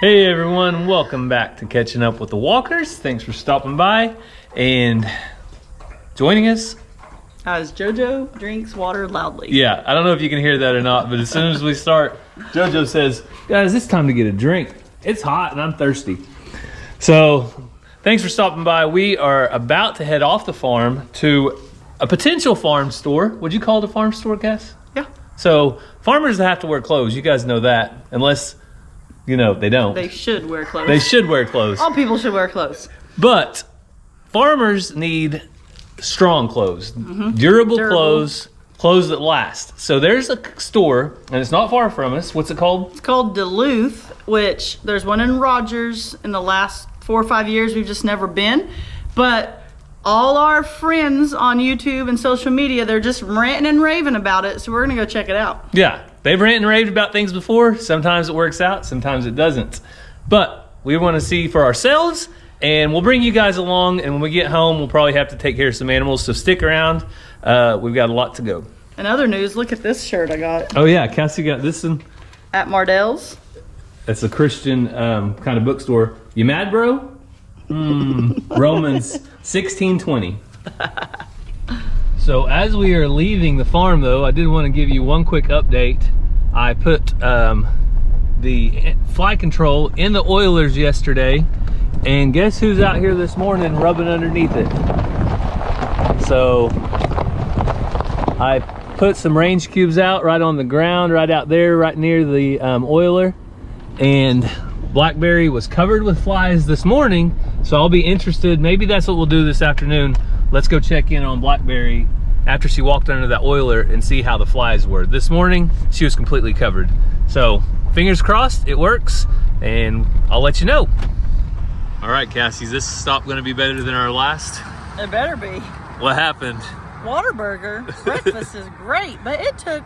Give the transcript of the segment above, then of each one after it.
Hey everyone, welcome back to Catching Up with the Walkers. Thanks for stopping by and joining us. As JoJo drinks water loudly. Yeah, I don't know if you can hear that or not, but as soon as we start, JoJo says, guys, it's time to get a drink. It's hot and I'm thirsty. So, thanks for stopping by. We are about to head off the farm to a potential farm store. Would you call it a farm store, Cass? Yeah. So, farmers have to wear clothes. You guys know that, unless... You know, they don't. They should wear clothes. They should wear clothes. All people should wear clothes. But farmers need strong clothes, durable clothes, clothes that last. So there's a store, and it's not far from us. What's it called? It's called Duluth, which there's one in Rogers. In the last 4 or 5 years, we've just never been. But all our friends on YouTube and social media, they're just ranting and raving about it. So we're going to go check it out. Yeah. They've ranted and raved about things before. Sometimes it works out, sometimes it doesn't. But we want to see for ourselves, and we'll bring you guys along. And when we get home, we'll probably have to take care of some animals. So stick around. We've got a lot to go. In other news, look at this shirt I got. Oh, yeah. Cassie got this one. At Mardell's. It's a Christian kind of bookstore. You mad, bro? Romans 16:20. So as we are leaving the farm, though, I did want to give you one quick update. I put the fly control in the oilers yesterday, and guess who's out here this morning rubbing underneath it? So I put some range cubes out right on the ground, right out there, right near the oiler, and Blackberry was covered with flies this morning, so I'll be interested. Maybe that's what we'll do this afternoon. Let's go check in on Blackberry after she walked under that oiler and see how the flies were. This morning, she was completely covered. So, fingers crossed, it works, and I'll let you know. All right, Cassie, is this stop gonna be better than our last? It better be. What happened? Whataburger breakfast is great, but it took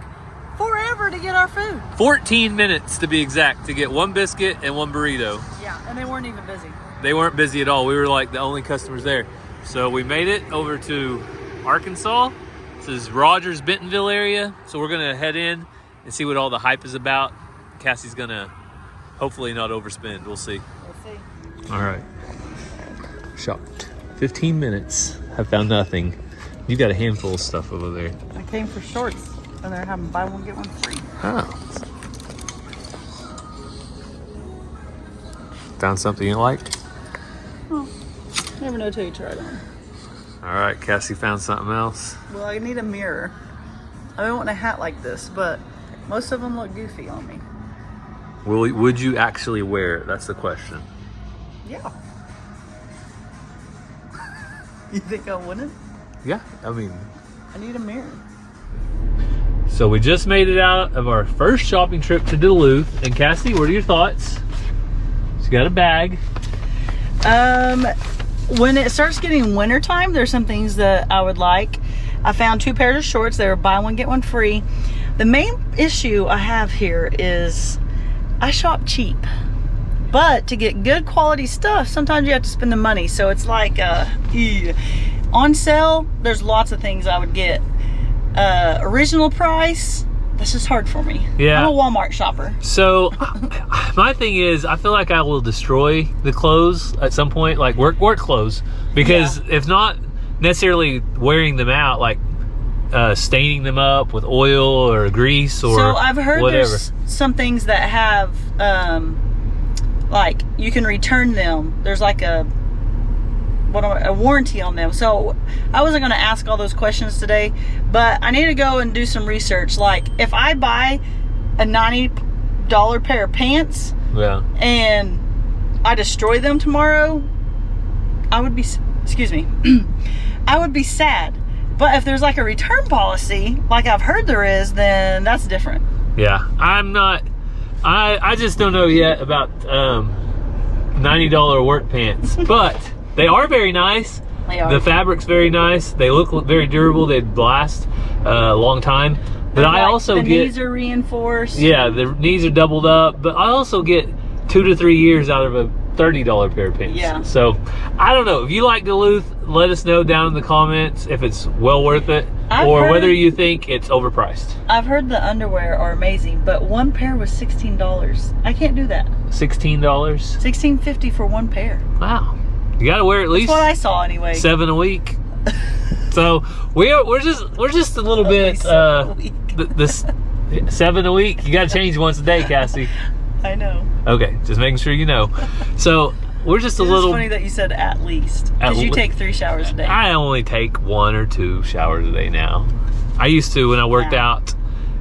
forever to get our food. 14 minutes to be exact, to get one biscuit and one burrito. Yeah, and they weren't even busy. They weren't busy at all. We were like the only customers there. So we made it over to Arkansas. This is Rogers, Bentonville area. So we're gonna head in and see what all the hype is about. Cassie's gonna hopefully not overspend. We'll see. We'll see. All right. Shopped. 15 minutes. Have found nothing. You got a handful of stuff over there. I came for shorts, and they're having buy one get one free. Oh. Found something you liked? Oh, never know till you try it on. All right, Cassie found something else. Well, I need a mirror. I don't want a hat like this, but most of them look goofy on me. Would you actually wear it? That's the question. Yeah. You think I wouldn't? Yeah, I mean... I need a mirror. So we just made it out of our first shopping trip to Duluth. And Cassie, what are your thoughts? She got a bag. When it starts getting wintertime, there's some things that I would like. I found 2 pairs of shorts. They were buy one, get one free. The main issue I have here is I shop cheap. But to get good quality stuff, sometimes you have to spend the money. So it's like, on sale, there's lots of things I would get. Original price, that's just hard for me. Yeah. I'm a Walmart shopper. So my thing is, I feel like I will destroy the clothes at some point, like work clothes, because if not necessarily wearing them out, like staining them up with oil or grease or so I've heard whatever. There's some things that have like you can return them. There's like a warranty on them. So I wasn't going to ask all those questions today, but I need to go and do some research. Like if I buy a $90 pair of pants and I destroy them tomorrow, I would be, excuse me, I would be sad. But if there's like a return policy, like I've heard there is, then that's different. Yeah, I'm not, I just don't know yet about $90 work pants, but they are very nice. They are. The fabric's very nice. They look very durable. They last a long time. But I also the get... knees are reinforced. Yeah, the knees are doubled up. But I also get 2 to 3 years out of a $30 pair of pants. Yeah. So I don't know. If you like Duluth, let us know down in the comments if it's well worth it, or whether you think it's overpriced. I've heard the underwear are amazing, but one pair was $16. I can't do that. $16? $16.50 for one pair. Wow. You gotta wear at least That's what I saw anyway. 7 a week. So we're just a little bit this 7 a week. You gotta change once a day, Cassie. I know. Okay, just making sure you know. So we're just a little. It's funny that you said at least, because you take 3 showers a day. I only take 1 or 2 showers a day now. I used to when I worked out.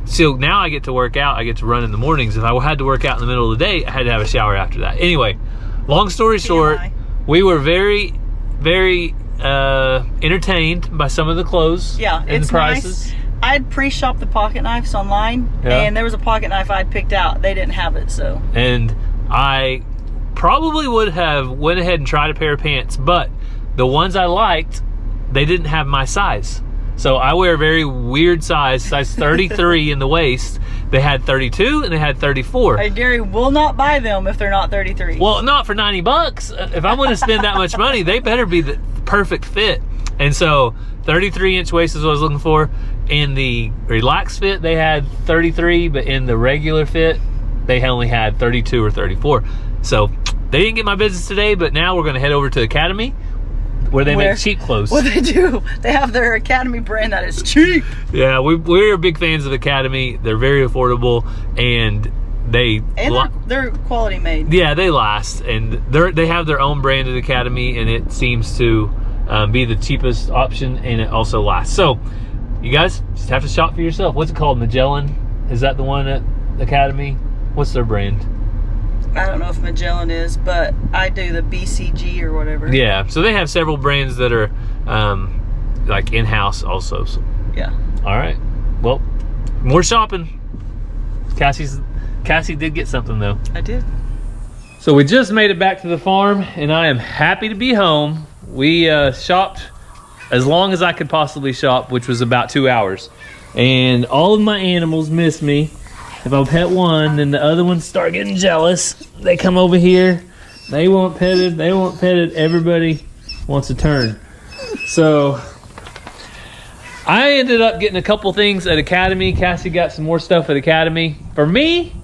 So now I get to work out. I get to run in the mornings. If I had to work out in the middle of the day, I had to have a shower after that. Anyway, long story short, we were very, very entertained by some of the clothes. Yeah, and it's the prices. nice. I'd pre-shopped the pocket knives online, and there was a pocket knife I'd picked out. They didn't have it, so. And I probably would have went ahead and tried a pair of pants, but the ones I liked, they didn't have my size. So I wear a very weird size 33 in the waist. They had 32 and they had 34. Hey, Gary will not buy them if they're not 33. Well, not for 90 bucks. If I'm going to spend that much money, they better be the perfect fit. And so 33-inch waist is what I was looking for. In the relaxed fit, they had 33, but in the regular fit, they only had 32 or 34. So they didn't get my business today, but now we're going to head over to Academy, where they make cheap clothes. What they do, they have their Academy brand that is cheap. Yeah, we're big fans of Academy. They're very affordable, and they're quality made. Yeah, they last, and they have their own brand at Academy, and it seems to be the cheapest option, and it also lasts. So you guys just have to shop for yourself. What's it called? Magellan? Is that the one at Academy? What's their brand? I don't know if Magellan is, but I do the BCG or whatever. Yeah, so they have several brands that are like in-house also. So. Yeah. All right. Well, more shopping. Cassie did get something though. I did. So we just made it back to the farm, and I am happy to be home. We shopped as long as I could possibly shop, which was about 2 hours. And all of my animals miss me. If I pet one, then the other ones start getting jealous. They come over here. They want petted. They want petted. Everybody wants a turn. So I ended up getting a couple things at Academy. Cassie got some more stuff at Academy. For me,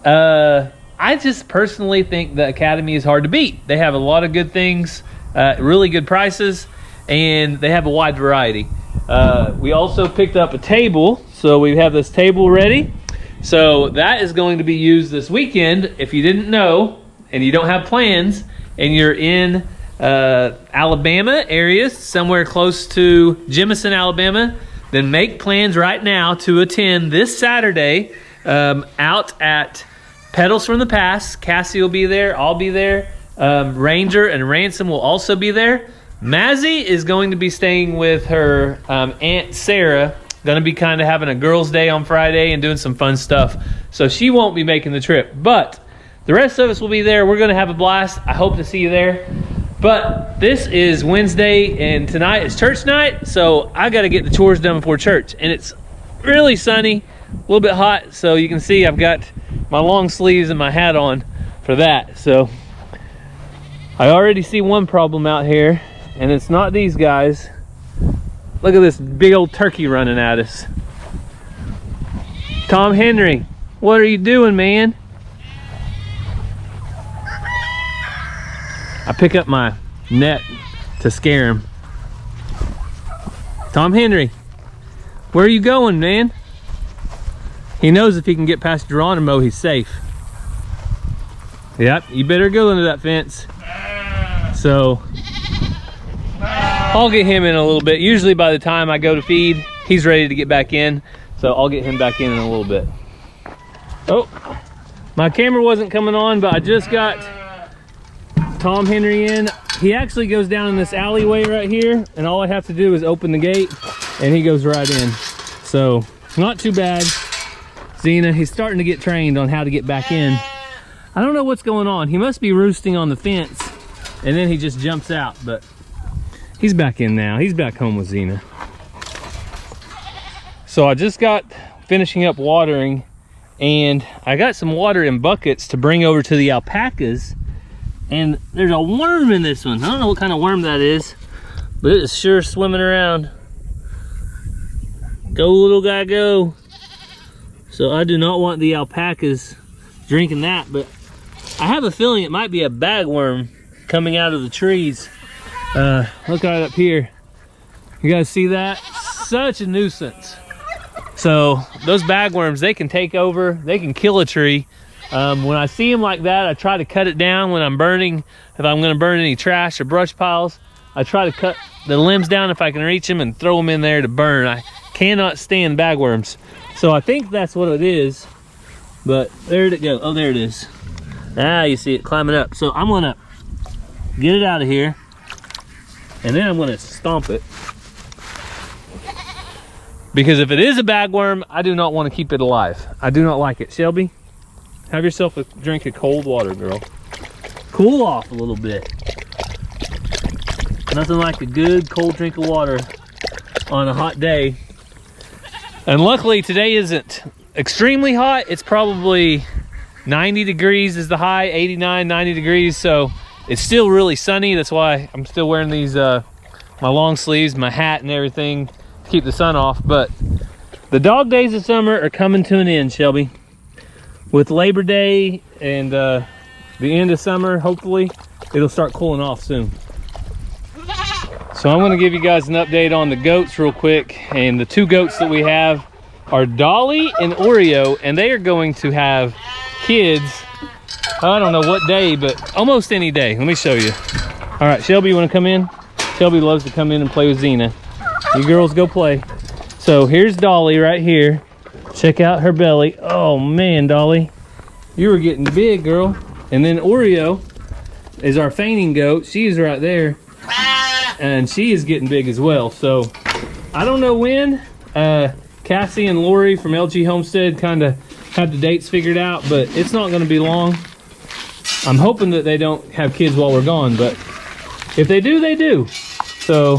I just personally think the Academy is hard to beat. They have a lot of good things, really good prices, and they have a wide variety. We also picked up a table. So we have this table ready. So that is going to be used this weekend. If you didn't know and you don't have plans and you're in Alabama areas, somewhere close to Jemison, Alabama, then make plans right now to attend this Saturday out at Pedals from the Past. Cassie will be there. I'll be there. Ranger and Ransom will also be there. Mazzy is going to be staying with her Aunt Sarah. Gonna be kind of having a girls' day on Friday and doing some fun stuff. So she won't be making the trip, but the rest of us will be there. We're gonna have a blast. I hope to see you there. But this is Wednesday and tonight is church night. So I gotta get the chores done before church. And it's really sunny, a little bit hot. So you can see I've got my long sleeves and my hat on for that. So I already see one problem out here, and it's not these guys. Look at this big old turkey running at us. Tom Henry, what are you doing, man? I pick up my net to scare him. Tom Henry, where are you going, man? He knows if he can get past Geronimo, he's safe. Yep, you better go into that fence. So I'll get him in a little bit. Usually by the time I go to feed, he's ready to get back in. So I'll get him back in a little bit. Oh, my camera wasn't coming on, but I just got Tom Henry in. He actually goes down in this alleyway right here, and all I have to do is open the gate and he goes right in. So not too bad. Xena, he's starting to get trained on how to get back in. I don't know what's going on. He must be roosting on the fence and then he just jumps out, but he's back in now. He's back home with Xena. So I just got finishing up watering, and I got some water in buckets to bring over to the alpacas. And there's a worm in this one. I don't know what kind of worm that is, but it is sure swimming around. Go, little guy, go. So I do not want the alpacas drinking that, but I have a feeling it might be a bagworm coming out of the trees. Look right up here. You guys see that? Such a nuisance. So those bagworms, they can take over, they can kill a tree. When I see them like that, I try to cut it down when I'm burning. If I'm gonna burn any trash or brush piles, I try to cut the limbs down if I can reach them and throw them in there to burn. I cannot stand bagworms. So I think that's what it is, but there it goes. Oh, there it is. Ah, you see it climbing up. So I'm gonna get it out of here, and then I'm gonna stomp it. Because if it is a bagworm, I do not want to keep it alive. I do not like it. Shelby, have yourself a drink of cold water, girl. Cool off a little bit. Nothing like a good cold drink of water on a hot day. And luckily today isn't extremely hot. It's probably 90 degrees is the high, 89, 90 degrees. So it's still really sunny. That's why I'm still wearing these, my long sleeves, my hat and everything to keep the sun off. But the dog days of summer are coming to an end, Shelby. With Labor Day and the end of summer, hopefully, it'll start cooling off soon. So I'm gonna give you guys an update on the goats real quick. And the two goats that we have are Dolly and Oreo, and they are going to have kids, I don't know what day, but almost any day. Let me show you. All right, Shelby, you wanna come in? Shelby loves to come in and play with Xena. You girls go play. So here's Dolly right here. Check out her belly. Oh man, Dolly, you were getting big, girl. And then Oreo is our fainting goat. She's right there. And she is getting big as well. So I don't know when. Cassie and Lori from LG Homestead kind of have the dates figured out, but it's not going to be long. I'm hoping that they don't have kids while we're gone, but if they do, they do. So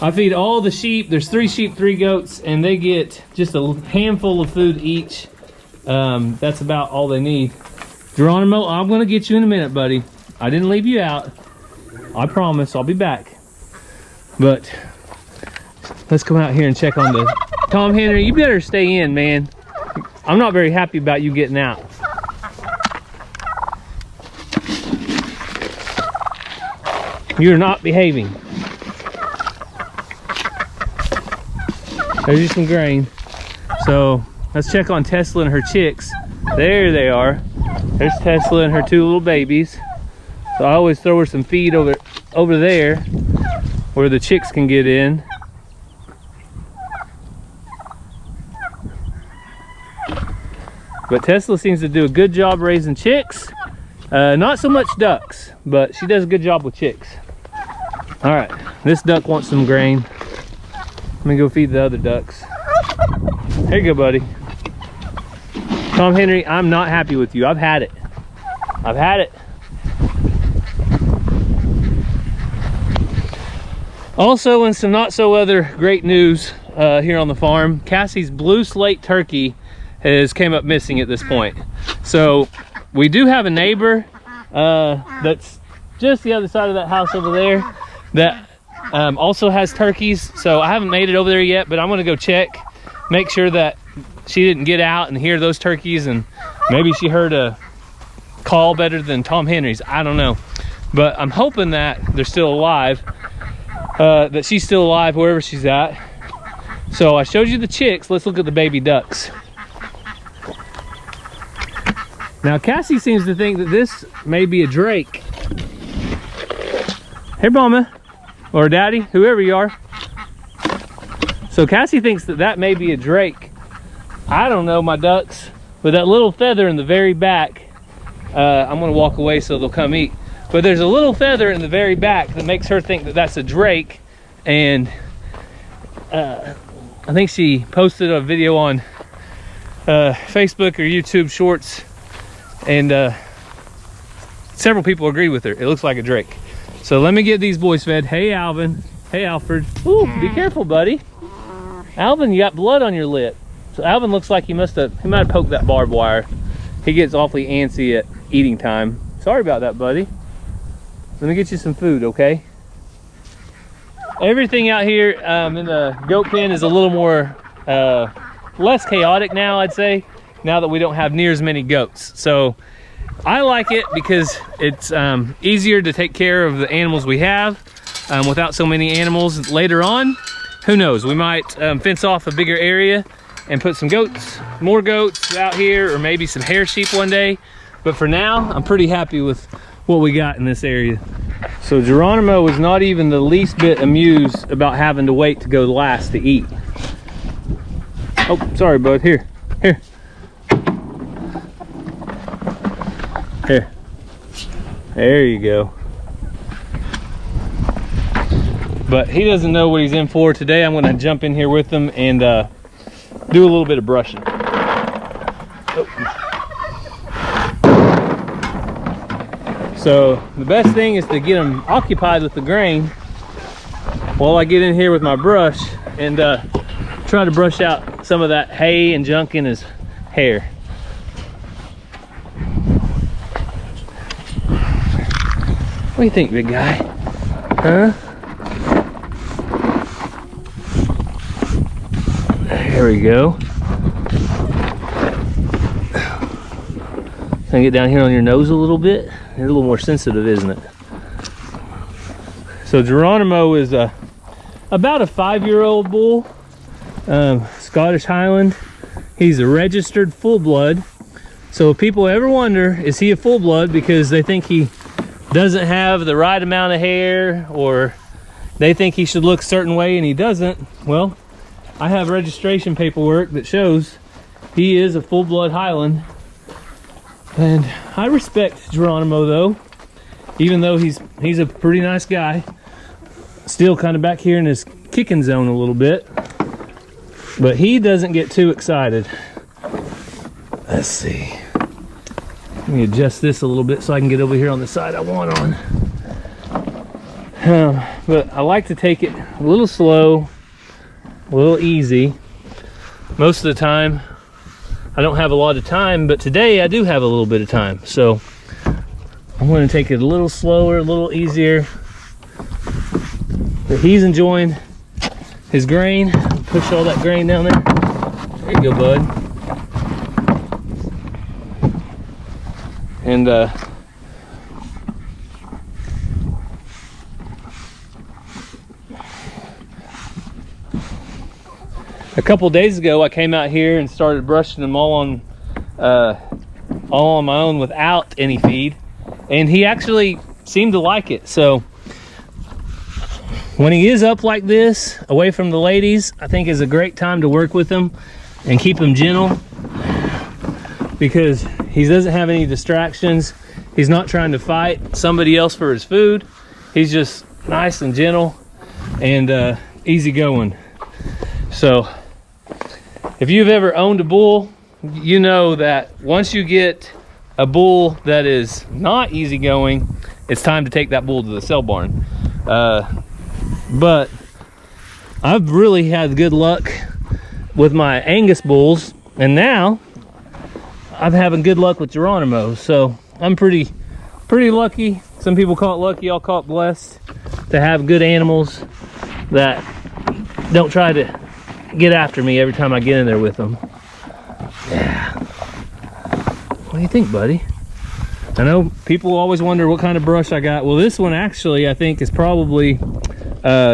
I feed all the sheep. There's 3 sheep, 3 goats, and they get just a handful of food each. That's about all they need. Geronimo, I'm going to get you in a minute, buddy. I didn't leave you out. I promise I'll be back. But let's come out here and check on the Tom Henry. You better stay in, man. I'm not very happy about you getting out. You're not behaving. There's you some grain. So let's check on Tesla and her chicks. There they are. There's Tesla and her 2 little babies. So I always throw her some feed over there where the chicks can get in. But Tesla seems to do a good job raising chicks. Not so much ducks, but she does a good job with chicks. All right, this duck wants some grain. Let me go feed the other ducks. Here you go, buddy. Tom Henry, I'm not happy with you. I've had it. I've had it. Also, in some not so other great news here on the farm, Cassie's blue slate turkey has came up missing at this point. So we do have a neighbor that's just the other side of that house over there that also has turkeys. So I haven't made it over there yet, but I'm gonna go check, make sure that she didn't get out and hear those turkeys, and maybe she heard a call better than Tom Henry's. I don't know, but I'm hoping that they're still alive. That she's still alive wherever she's at. So I showed you the chicks. Let's look at the baby ducks. Now Cassie seems to think that this may be a drake. Hey mama, or daddy, whoever you are. So Cassie thinks that that may be a drake. I don't know, my ducks. With that little feather in the very back, I'm gonna walk away so they'll come eat. But there's a little feather in the very back that makes her think that that's a drake. And I think she posted a video on Facebook or YouTube Shorts, and several people agree with her. It looks like a drake. So let me get these boys fed. Hey Alvin, hey Alfred. Ooh, be careful, buddy. Alvin, you got blood on your lip. So Alvin looks like he might have poked that barbed wire. He gets awfully antsy at eating time. Sorry about that, buddy. Let me get you some food, okay? Everything out here in the goat pen is a little more less chaotic now, I'd say, now that we don't have near as many goats. So I like it because it's easier to take care of the animals we have without so many animals later on. Who knows, we might fence off a bigger area and put some goats, more goats out here, or maybe some hair sheep one day. But for now, I'm pretty happy with what we got in this area. So Geronimo was not even the least bit amused about having to wait to go last to eat. Oh, sorry, bud. Here. Here. There you go. But he doesn't know what he's in for. Today I'm going to jump in here with him and do a little bit of brushing. Oh. So the best thing is to get him occupied with the grain while I get in here with my brush and try to brush out some of that hay and junk in his hair. What do you think, big guy? Huh? There we go. Can I get down here on your nose a little bit? You're a little more sensitive, isn't it? So Geronimo is about a 5-year-old bull, Scottish Highland. He's a registered full blood. So if people ever wonder, is he a full blood because they think he doesn't have the right amount of hair, or they think he should look a certain way and he doesn't, well, I have registration paperwork that shows he is a full blood Highland. And I respect Geronimo though, even though he's a pretty nice guy. Still kind of back here in his kicking zone a little bit, but he doesn't get too excited. Let's see. Let me adjust this a little bit so I can get over here on the side I want on. But I like to take it a little slow, a little easy. Most of the time I don't have a lot of time, but today I do have a little bit of time. So I'm going to take it a little slower, a little easier. But he's enjoying his grain. Push all that grain down there. There you go, bud. And a couple days ago I came out here and started brushing them all on my own without any feed, and he actually seemed to like it. So when he is up like this away from the ladies, I think is a great time to work with him and keep him gentle, because he doesn't have any distractions. He's not trying to fight somebody else for his food. He's just nice and gentle and easy going. So if you've ever owned a bull, you know that once you get a bull that is not easygoing, it's time to take that bull to the sale barn. But I've really had good luck with my Angus bulls, and now I'm having good luck with Geronimo. So I'm pretty lucky. Some people call it lucky, I'll call it blessed to have good animals that don't try to get after me every time I get in there with them. Yeah. What do you think, buddy? I know people always wonder what kind of brush I got. Well, this one actually I think is probably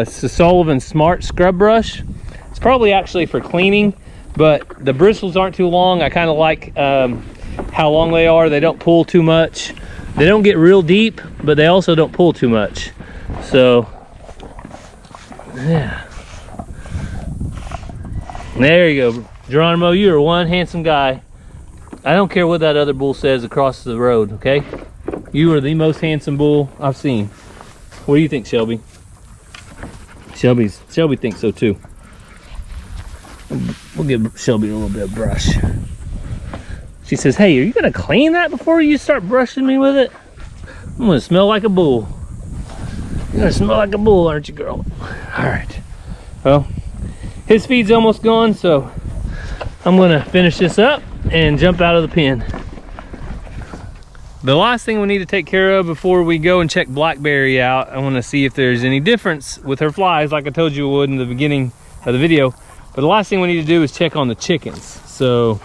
Sullivan Smart Scrub Brush. It's probably actually for cleaning, but the bristles aren't too long. I kind of like how long they are. They don't pull too much. They don't get real deep, but they also don't pull too much. So yeah, there you go, Geronimo. You are one handsome guy. I don't care what that other bull says across the road, okay? You are the most handsome bull I've seen. What do you think, Shelby? Shelby thinks so too. We'll give Shelby a little bit of brush. She says, hey, are you gonna clean that before you start brushing me with it? I'm gonna smell like a bull. You're gonna smell like a bull, aren't you, girl? All right. Well, his feed's almost gone, so I'm gonna finish this up and jump out of the pen. the last thing we need to take care of before we go and check Blackberry out, I want to see if there's any difference with her flies, like I told you we would in the beginning of the video. But the last thing we need to do is check on the chickens. So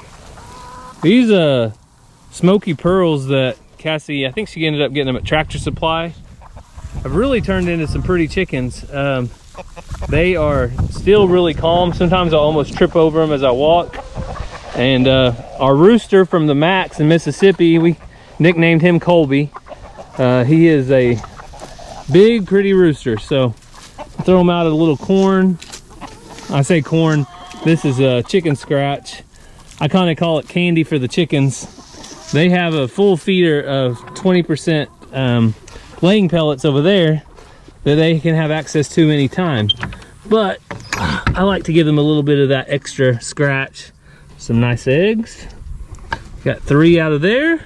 these smoky pearls that Cassie, I think she ended up getting them at Tractor Supply, have really turned into some pretty chickens. They are still really calm. Sometimes I almost trip over them as I walk. And our rooster from the Max in Mississippi, we nicknamed him Colby. He is a big, pretty rooster. So I throw him out a little corn. I say corn, this is a chicken scratch. I kind of call it candy for the chickens. They have a full feeder of 20% laying pellets over there that they can have access to anytime. But I like to give them a little bit of that extra scratch. Some nice eggs. Got 3 out of there.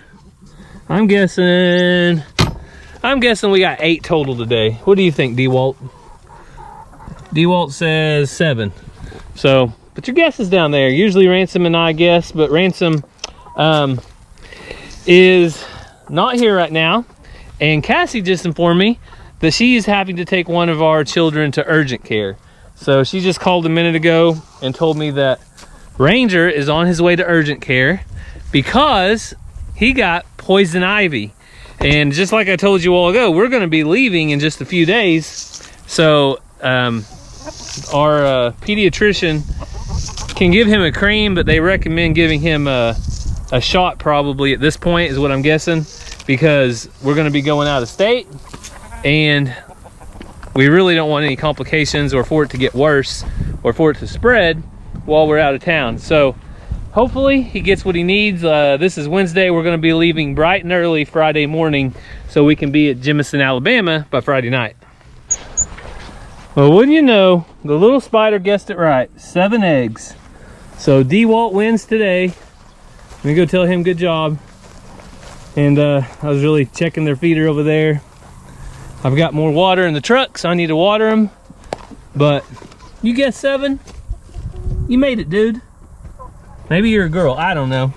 I'm guessing we got 8 total today. What do you think, D-Walt? D-Walt says 7. So, but your guess is down there. Usually Ransom and I guess, but Ransom is not here right now. And Cassie just informed me that she is having to take one of our children to urgent care. So she just called a minute ago and told me that Ranger is on his way to urgent care because he got poison ivy. And just like I told you all ago, we're going to be leaving in just a few days. So our pediatrician can give him a cream, but they recommend giving him a shot probably at this point, is what I'm guessing, because we're going to be going out of state and we really don't want any complications or for it to get worse or for it to spread while we're out of town. So hopefully he gets what he needs. This is Wednesday. We're going to be leaving bright and early Friday morning so we can be at Jemison, Alabama by Friday night. Well, wouldn't you know, the little spider guessed it right. 7 eggs. So D-Walt wins today. Let me go tell him good job. And I was really checking their feeder over there. I've got more water in the truck, so I need to water them. But you guessed 7? You made it, dude. Maybe you're a girl, I don't know.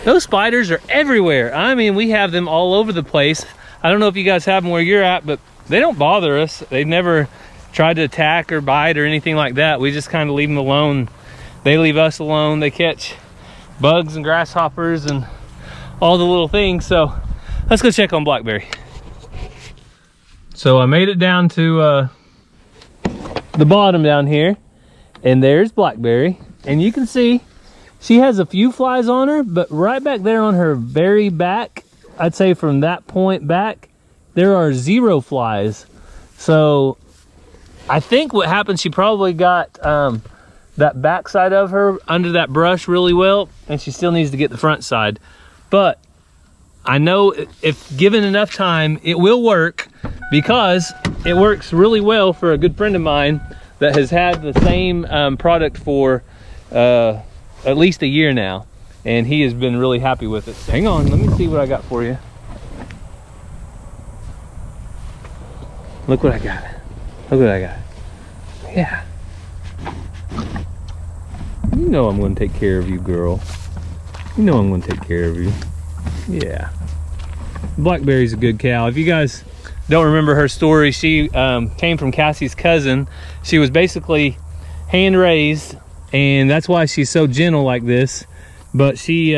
Those spiders are everywhere. I mean, we have them all over the place. I don't know if you guys have them where you're at, but they don't bother us. They've never tried to attack or bite or anything like that. We just kind of leave them alone. They leave us alone. They catch bugs and grasshoppers and all the little things. So let's go check on Blackberry. So I made it down to the bottom down here, and there's Blackberry. And you can see she has a few flies on her, but right back there on her very back, I'd say from that point back, there are 0 flies. So I think what happened, she probably got that back side of her under that brush really well, and she still needs to get the front side. But I know if given enough time, it will work, because it works really well for a good friend of mine that has had the same product for at least a year now, and he has been really happy with it. So hang on, let me see what I got for you. Look what I got. Look what I got. Yeah. You know I'm going to take care of you, girl. You know I'm going to take care of you. Yeah. Blackberry's a good cow. If you guys don't remember her story, she came from Cassie's cousin. She was basically hand raised, and that's why she's so gentle like this. But she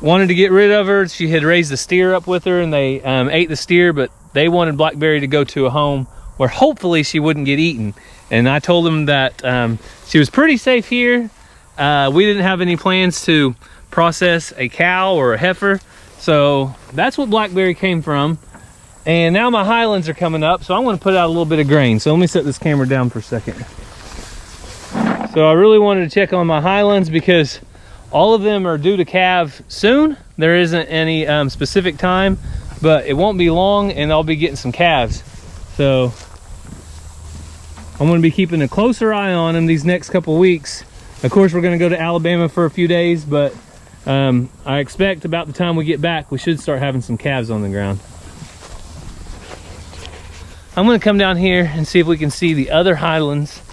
wanted to get rid of her. She had raised the steer up with her, and they ate the steer, but they wanted Blackberry to go to a home where hopefully she wouldn't get eaten. And I told them that she was pretty safe here. We didn't have any plans to process a cow or a heifer, so that's what Blackberry came from. And now my Highlands are coming up, so I'm going to put out a little bit of grain. So let me set this camera down for a second. So I really wanted to check on my Highlands because all of them are due to calve soon. There isn't any specific time, but it won't be long and I'll be getting some calves. So I'm going to be keeping a closer eye on them these next couple of weeks. Of course, we're going to go to Alabama for a few days, but I expect about the time we get back, we should start having some calves on the ground. I'm going to come down here and see if we can see the other Highlands.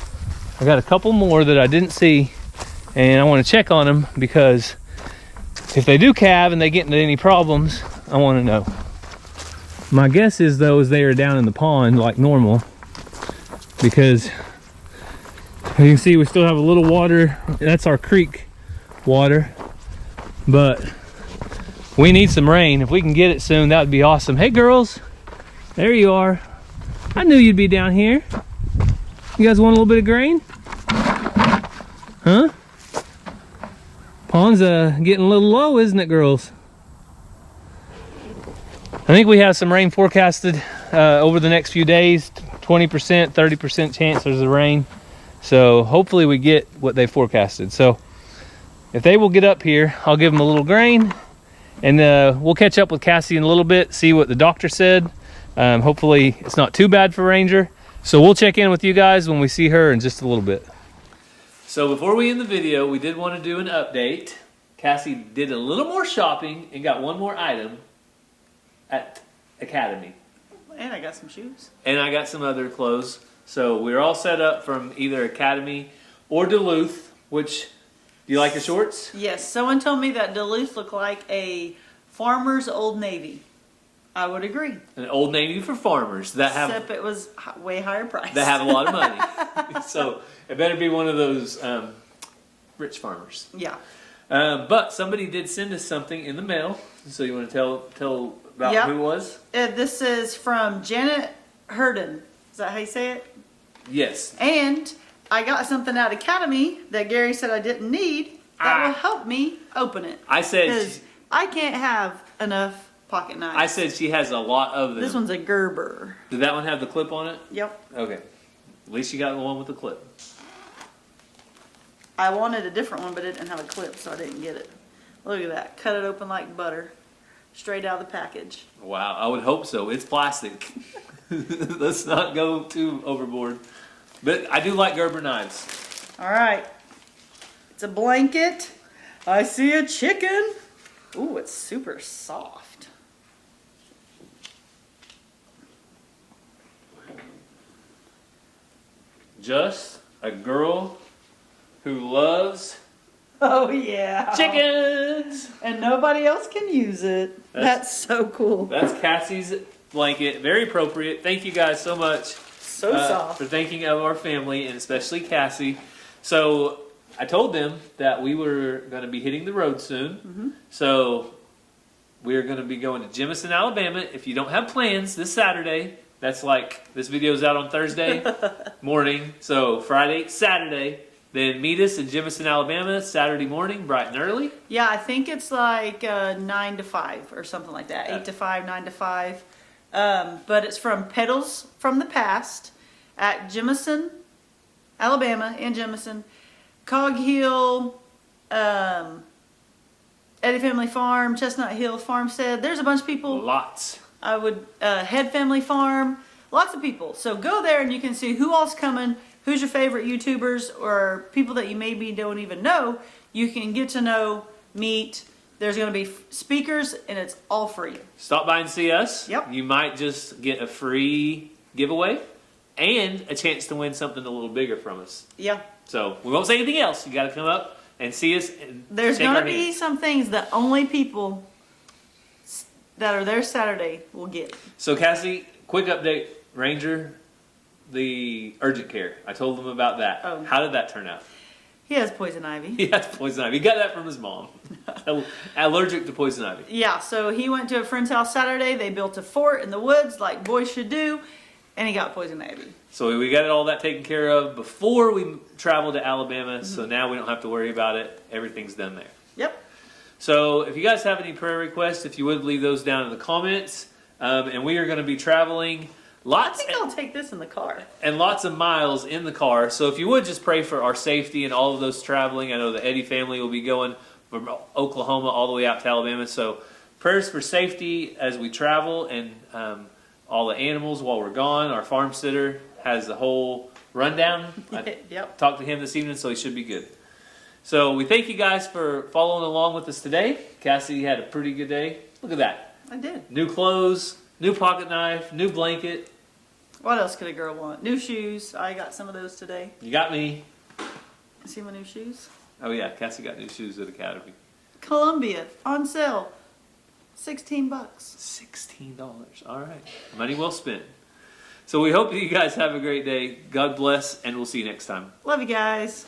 I got a couple more that I didn't see and I want to check on them because if they do calve and they get into any problems, I want to know. My guess is though is they are down in the pond like normal, because as you can see we still have a little water. That's our creek water, but we need some rain. If we can get it soon, that would be awesome. Hey girls, there you are. I knew you'd be down here. You guys want a little bit of grain? Huh? Pond's getting a little low, isn't it, girls? I think we have some rain forecasted over the next few days. 20%, 30% chance there's a rain. So hopefully we get what they forecasted. So if they will get up here, I'll give them a little grain, and we'll catch up with Cassie in a little bit, see what the doctor said. Hopefully it's not too bad for Ranger. So we'll check in with you guys when we see her in just a little bit. So before we end the video, we did want to do an update. Cassie did a little more shopping and got one more item at Academy. And I got some shoes. And I got some other clothes. So we're all set up from either Academy or Duluth. Which, do you like your shorts? Yes, someone told me that Duluth looked like a farmer's Old Navy. I would agree. An Old Navy for farmers that have... Except it was way higher price. That have a lot of money. So it better be one of those rich farmers. Yeah. But somebody did send us something in the mail. So you want to tell about who it was? This is from Janet Herden. Is that how you say it? Yes. And I got something out of Academy that Gary said I didn't need that will help me open it. I said... Because I can't have enough pocket knives. I said she has a lot of them. This one's a Gerber. Did that one have the clip on it? Yep. Okay. At least you got the one with the clip. I wanted a different one, but it didn't have a clip, so I didn't get it. Look at that. Cut it open like butter. Straight out of the package. Wow, I would hope so. It's plastic. Let's not go too overboard. But I do like Gerber knives. All right. It's a blanket. I see a chicken. Ooh, it's super soft. Just a girl who loves... Oh, yeah. chickens! And nobody else can use it. That's so cool. That's Cassie's blanket. Very appropriate. Thank you guys so much. So soft. For thinking of our family, and especially Cassie. So I told them that we were going to be hitting the road soon. Mm-hmm. So we're going to be going to Jemison, Alabama. If you don't have plans this Saturday, that's like, this video's out on Thursday morning. So Friday, Saturday, then meet us in Jemison, Alabama, Saturday morning, bright and early. Yeah, I think it's like 9 to 5 or something like that. 8 to 5, 9 to 5. But it's from Pedals from the Past at Jemison, Alabama, in Jemison. Cog Hill, Eddie Family Farm, Chestnut Hill Farmstead. There's a bunch of people. Lots. I would, Head Family Farm. Lots of people. So go there and you can see who all's coming, who's your favorite YouTubers or people that you maybe don't even know. You can get to know, meet. There's going to be speakers and it's all free. Stop by and see us. Yep. You might just get a free giveaway and a chance to win something a little bigger from us. Yeah. So we won't say anything else. You got to come up and see us. And there's going to be some things that only people that are there Saturday will get. So Cassie, quick update. Ranger, the urgent care. I told them about that. Oh. How did that turn out? He has poison ivy. He has poison ivy. He got that from his mom. Allergic to poison ivy. Yeah, so he went to a friend's house Saturday. They built a fort in the woods like boys should do, and he got poison ivy. So we got all that taken care of before we traveled to Alabama, so now we don't have to worry about it. Everything's done there. Yep. So if you guys have any prayer requests, if you would leave those down in the comments. And we are going to be traveling I think I'll take this in the car. And lots of miles in the car. So if you would just pray for our safety and all of those traveling. I know the Eddy family will be going from Oklahoma all the way out to Alabama. So prayers for safety as we travel and all the animals while we're gone. Our farm sitter has the whole rundown. Yep. I talked to him this evening, so he should be good. So we thank you guys for following along with us today. Cassie had a pretty good day. Look at that. I did. New clothes, new pocket knife, new blanket. What else could a girl want? New shoes. I got some of those today. You got me. See my new shoes? Oh yeah, Cassie got new shoes at Academy. Columbia on sale. $16. $16. All right. Money well spent. So we hope you guys have a great day. God bless, and we'll see you next time. Love you guys.